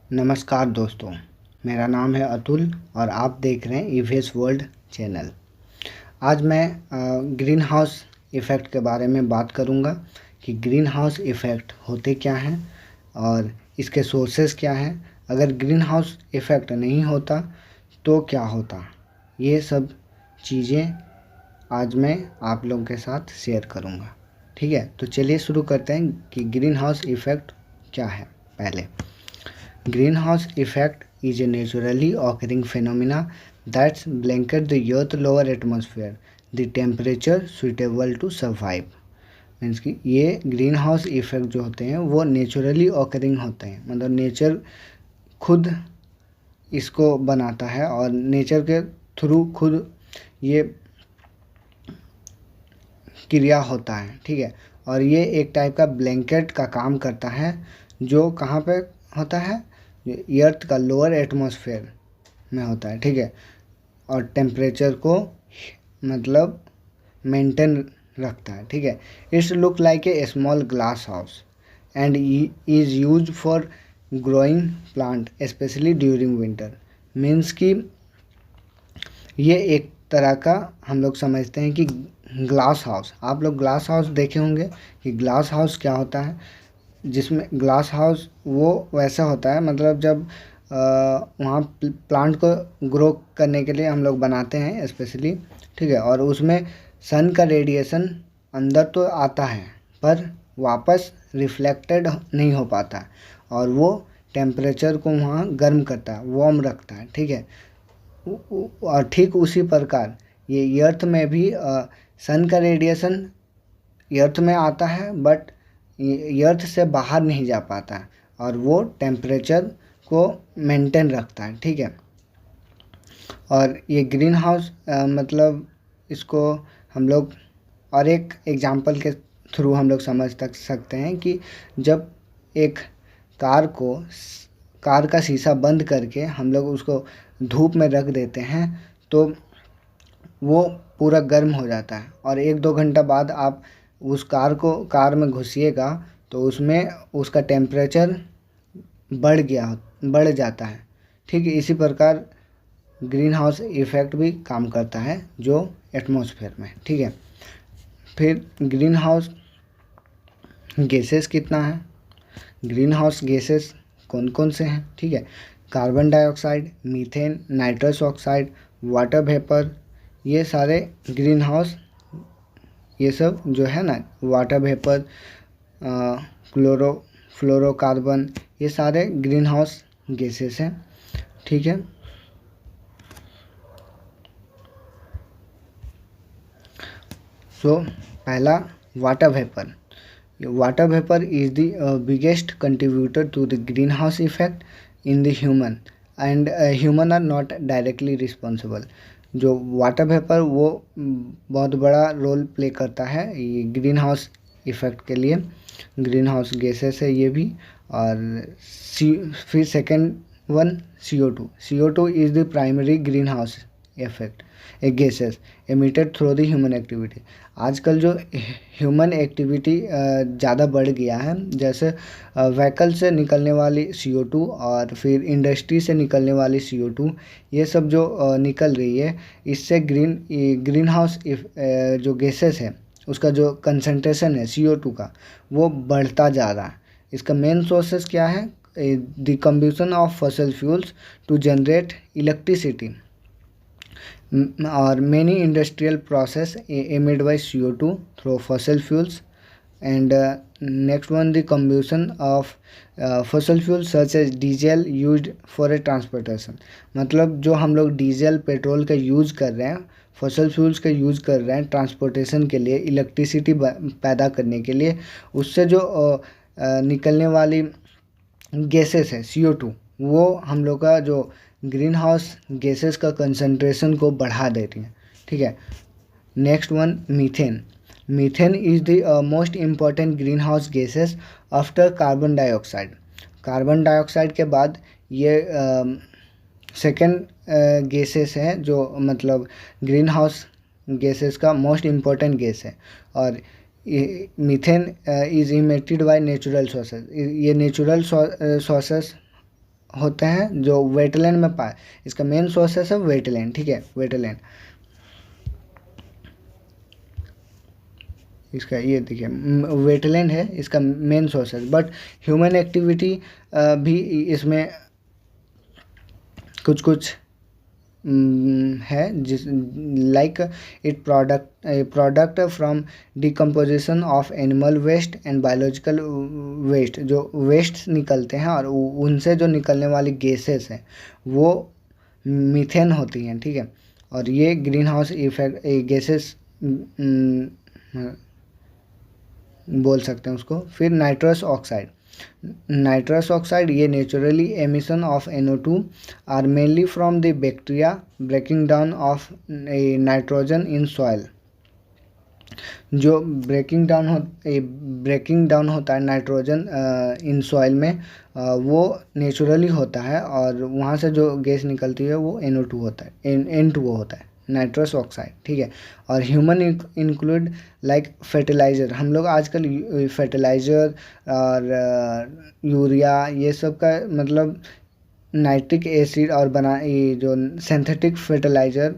नमस्कार दोस्तों, मेरा नाम है अतुल और आप देख रहे हैं ईवीएस वर्ल्ड चैनल। आज मैं ग्रीन हाउस इफ़ेक्ट के बारे में बात करूंगा कि ग्रीन हाउस इफ़ेक्ट होते क्या हैं और इसके सोर्सेस क्या हैं। अगर ग्रीन हाउस इफ़ेक्ट नहीं होता तो क्या होता, ये सब चीज़ें आज मैं आप लोगों के साथ शेयर करूंगा। ठीक है, तो चलिए शुरू करते हैं कि ग्रीन हाउस इफ़ेक्ट क्या है। पहले, greenhouse effect is a naturally occurring phenomena that blanket the earth lower atmosphere the temperature suitable to survive। Means कि ये ग्रीन हाउस इफ़ेक्ट जो होते हैं वो नेचुरली ऑकरिंग होते हैं, मतलब नेचर खुद इसको बनाता है और नेचर के थ्रू खुद ये क्रिया होता है। ठीक है, और ये एक टाइप का ब्लैंकेट का काम करता है जो कहाँ पे होता है, अर्थ का लोअर एटमॉस्फेयर में होता है। ठीक है, और टेम्परेचर को मतलब मेंटेन रखता है। ठीक है, it's look like a small glass house and is use for growing plant specially during winter. Means कि ये एक तरह का हम लोग समझते हैं कि ग्लास हाउस, आप लोग ग्लास हाउस देखे होंगे कि ग्लास हाउस क्या होता है। जिसमें ग्लास हाउस वो वैसा होता है, मतलब जब वहाँ प्लांट को ग्रो करने के लिए हम लोग बनाते हैं स्पेशली। ठीक है, और उसमें सन का रेडिएशन अंदर तो आता है पर वापस रिफ्लेक्टेड नहीं हो पाता है और वो टेम्परेचर को वहाँ गर्म करता है, वार्म रखता है। ठीक है, और ठीक उसी प्रकार ये अर्थ में भी सन का रेडिएशन अर्थ में आता है बट अर्थ से बाहर नहीं जा पाता है और वो टेम्परेचर को मेंटेन रखता है। ठीक है, और ये ग्रीन हाउस मतलब इसको हम लोग और एक एग्जांपल के थ्रू हम लोग समझ सकते हैं कि जब एक कार का शीशा बंद करके हम लोग उसको धूप में रख देते हैं तो वो पूरा गर्म हो जाता है और 1-2 घंटा बाद आप उस कार में घुसिएगा तो उसमें उसका टेम्परेचर बढ़ जाता है। ठीक है, इसी प्रकार ग्रीन हाउस इफ़ेक्ट भी काम करता है जो एटमॉस्फेयर में। ठीक है, फिर ग्रीन हाउस गैसेस कितना है, ग्रीन हाउस गैसेस कौन कौन से हैं। ठीक है, carbon dioxide, methane, nitrous oxide, water vapour, ये सारे ग्रीन हाउस, ये सब जो है ना, वाटर वेपर, फ्लोरोकार्बन, ये सारे ग्रीन हाउस गैसेस हैं। ठीक है, पहला water vapour. Water vapour is the biggest contributor to the green house effect in the human and human are not directly responsible. जो वाटर वेपर वो बहुत बड़ा रोल प्ले करता है ये ग्रीन हाउस इफेक्ट के लिए। ग्रीन हाउस गैसेस है ये भी। और फिर second one CO2 is the primary green house effect A gases emitted through the human activity. आजकल जो ह्यूमन एक्टिविटी ज़्यादा बढ़ गया है, जैसे व्हीकल से निकलने वाली CO2 और फिर इंडस्ट्री से निकलने वाली CO2, ये सब जो निकल रही है इससे ग्रीन हाउस जो गैसेस है उसका जो कंसंट्रेशन है CO2 का वो बढ़ता जा रहा है। इसका मेन सोर्सेस क्या है, the combustion of fossil fuels to generate electricity or many industrial process emit by CO2 through fossil fuels and next one the combustion of fossil fuels such as diesel used for a transportation। मतलब जो हम लोग diesel petrol का use कर रहे हैं, fossil fuels का use कर रहे हैं ट्रांसपोर्टेशन के लिए, इलेक्ट्रिसिटी पैदा करने के लिए, उससे जो निकलने वाली गैसेस है CO2 वो हम लोग का जो ग्रीन हाउस गैसेस का कंसंट्रेशन को बढ़ा देती हैं। ठीक है, next one methane is the most important green house gases after carbon dioxide. Carbon dioxide के बाद ये सेकेंड गैसेस है जो मतलब ग्रीन हाउस गैसेस का मोस्ट इम्पॉर्टेंट गैस है। और methane is emitted by natural sources. ये नेचुरल सोर्सेस होते हैं जो वेटलैंड में पाए, इसका मेन सोर्सेस है वेटलैंड, ठीक है, वेटलैंड। इसका ये देखिए वेटलैंड है इसका main sources, but human activity भी इसमें कुछ कुछ है, जिस like it product from decomposition of animal waste and biological waste, जो वेस्ट निकलते हैं और उनसे जो निकलने वाली गैसेस हैं वो मीथेन होती हैं, ठीक है। और ये ग्रीन हाउस इफेक्ट गैसेस बोल सकते हैं उसको। फिर नाइट्रस ऑक्साइड ये naturally emission of NO2 are mainly from the bacteria breaking down of nitrogen in soil. जो ब्रेकिंग डाउन होता है नाइट्रोजन इन सॉइल में, वो नेचुरली होता है, और वहाँ से जो गैस निकलती है वो NO2 होता है, N2O होता है, नाइट्रस ऑक्साइड, ठीक है। और ह्यूमन इंक्लूड लाइक फर्टिलाइज़र, हम लोग आजकल फर्टिलाइज़र और यूरिया ये सब का मतलब नाइट्रिक एसिड और ये जो सिंथेटिक फर्टिलाइज़र,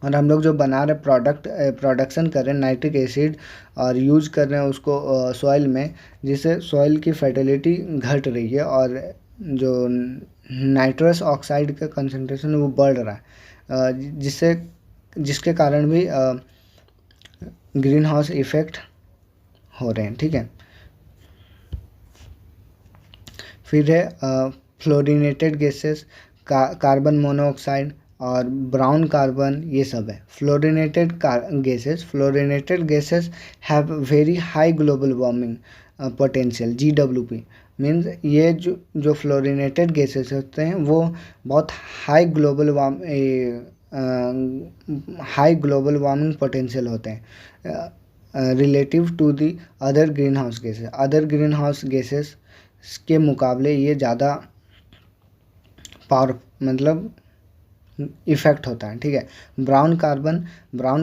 और हम लोग जो बना रहे प्रोडक्शन कर रहे हैं नाइट्रिक एसिड और यूज़ कर रहे हैं उसको सॉइल में, जिससे सॉइल की फर्टिलिटी घट रही है और जो नाइट्रस ऑक्साइड का कंसंट्रेशन वो बढ़ रहा है, जिसके कारण भी ग्रीन हाउस इफ़ेक्ट हो रहे हैं, ठीक है। फिर है फ्लोरिनेटेड गैसेस, कार्बन मोनोऑक्साइड और ब्राउन कार्बन, ये सब है fluorinated gases have very high global warming potential, GWP means ये जो फ्लोरिनेटेड गैसेस होते हैं वो बहुत हाई ग्लोबल वार्मिंग पोटेंशियल होते हैं relative to the other green house gases के मुकाबले ये ज़्यादा पावर मतलब इफेक्ट होता है, ठीक है। Brown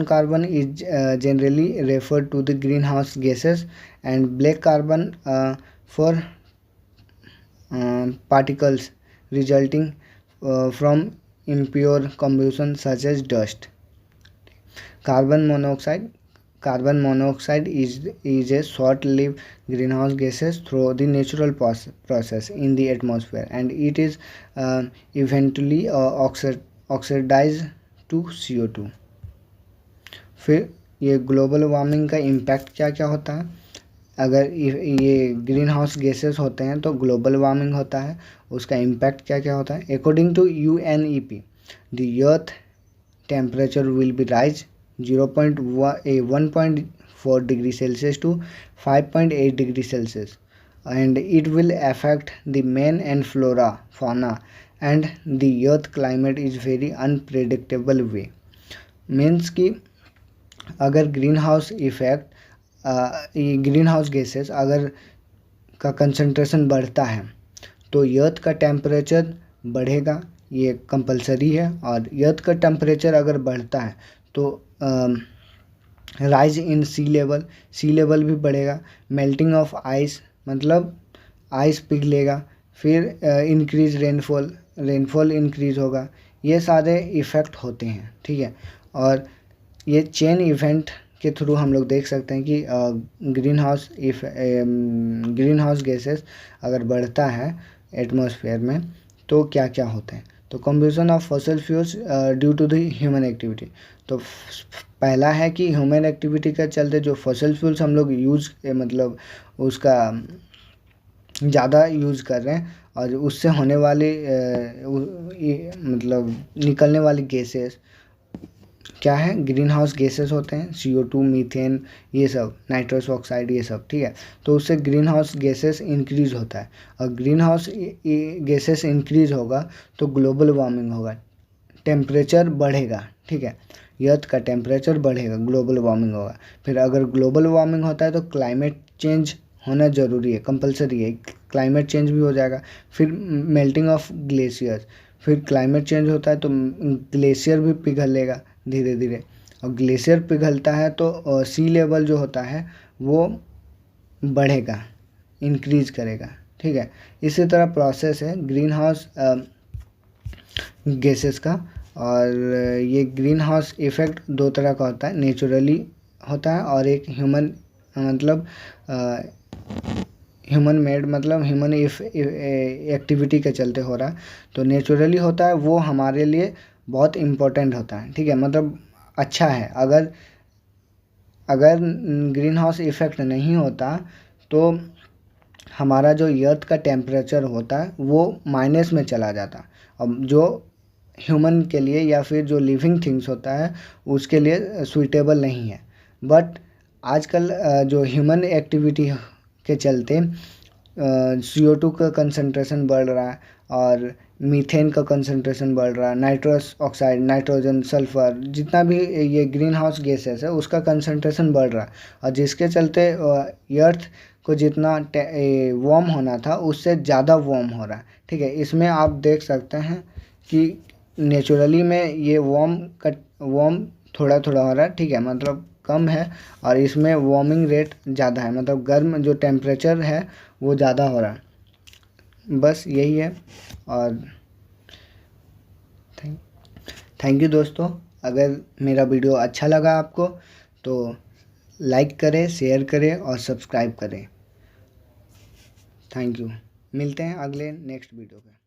carbon is generally refer to the green house gases and black carbon for particles resulting from impure combustion such as dust. Carbon monoxide is a short-lived greenhouse gases through the natural process in the atmosphere, and it is eventually oxidized to CO2. फिर ये global warming का impact क्या क्या होता है, अगर ये green house gases होते हैं तो ग्लोबल वार्मिंग होता है, उसका इम्पैक्ट क्या क्या होता है। According to UNEP the earth temperature will be rise 1.4 degree Celsius to 5.8 degree Celsius and it will affect the man and flora fauna and the earth climate is very unpredictable way। Means कि अगर green house gases अगर का concentration बढ़ता है तो अर्थ का temperature बढ़ेगा, ये कंपलसरी है। और अर्थ का टेम्परेचर अगर बढ़ता है तो राइज इन सी लेवल भी बढ़ेगा, मेल्टिंग ऑफ आइस मतलब आइस पिघलेगा, फिर इंक्रीज रेनफॉल इंक्रीज होगा, ये सारे इफ़ेक्ट होते हैं, ठीक है। और ये चेन इवेंट के थ्रू हम लोग देख सकते हैं कि ग्रीन हाउस गैसेस अगर बढ़ता है एटमॉस्फेयर में तो क्या क्या होते हैं। तो combustion of fossil fuels due to the human activity, तो पहला है कि ह्यूमन एक्टिविटी का चलते जो फॉसिल फ्यूल्स हम लोग यूज़ मतलब उसका ज़्यादा यूज़ कर रहे हैं और उससे होने वाली मतलब निकलने वाली गैसेस क्या है, ग्रीन हाउस गैसेस होते हैं, CO2 मीथेन ये सब, नाइट्रस ऑक्साइड ये सब, ठीक है। तो उससे ग्रीन हाउस गैसेस इंक्रीज होता है और ग्रीन हाउस गैसेस इंक्रीज होगा तो ग्लोबल वार्मिंग होगा, टेम्परेचर बढ़ेगा, ठीक है। अर्थ का टेम्परेचर बढ़ेगा, ग्लोबल वार्मिंग होगा। फिर अगर ग्लोबल वार्मिंग होता है तो क्लाइमेट चेंज होना ज़रूरी है, कंपलसरी है, क्लाइमेट चेंज भी हो जाएगा। फिर मेल्टिंग ऑफ ग्लेशियर्स, फिर क्लाइमेट चेंज होता है तो ग्लेशियर भी पिघलेगा धीरे धीरे, और ग्लेशियर पिघलता है तो सी लेवल जो होता है वो बढ़ेगा, इंक्रीज करेगा, ठीक है। इसी तरह प्रोसेस है ग्रीन हाउस गैसेस का। और ये ग्रीन हाउस इफ़ेक्ट दो तरह का होता है, नेचुरली होता है और एक ह्यूमन मतलब ह्यूमन मेड, मतलब ह्यूमन एक्टिविटी के चलते हो रहा है। तो नेचुरली होता है वो हमारे लिए बहुत इम्पोर्टेंट होता है, ठीक है, मतलब अच्छा है। अगर अगर ग्रीन हाउस इफ़ेक्ट नहीं होता तो हमारा जो अर्थ का टेम्परेचर होता है वो माइनस में चला जाता। अब जो ह्यूमन के लिए या फिर जो लिविंग थिंग्स होता है उसके लिए सूटेबल नहीं है। बट आजकल जो ह्यूमन एक्टिविटी के चलते CO2 का कंसंट्रेशन बढ़ रहा है और मीथेन का कंसंट्रेशन बढ़ रहा है, नाइट्रस ऑक्साइड, नाइट्रोजन, सल्फर, जितना भी ये ग्रीन हाउस गैसेस है उसका कंसंट्रेशन बढ़ रहा है। और जिसके चलते अर्थ को जितना वार्म होना था उससे ज़्यादा वार्म हो रहा है, ठीक है। इसमें आप देख सकते हैं कि नेचुरली में ये वार्म थोड़ा थोड़ा हो रहा है, ठीक है, मतलब कम है। और इसमें वार्मिंग रेट ज़्यादा है, मतलब गर्म जो टेम्परेचर है वो ज़्यादा हो रहा है। बस यही है। और थैंक यू दोस्तों। अगर मेरा वीडियो अच्छा लगा आपको तो लाइक करें, शेयर करें और सब्सक्राइब करें। Thank you. मिलते हैं अगले नेक्स्ट वीडियो पे।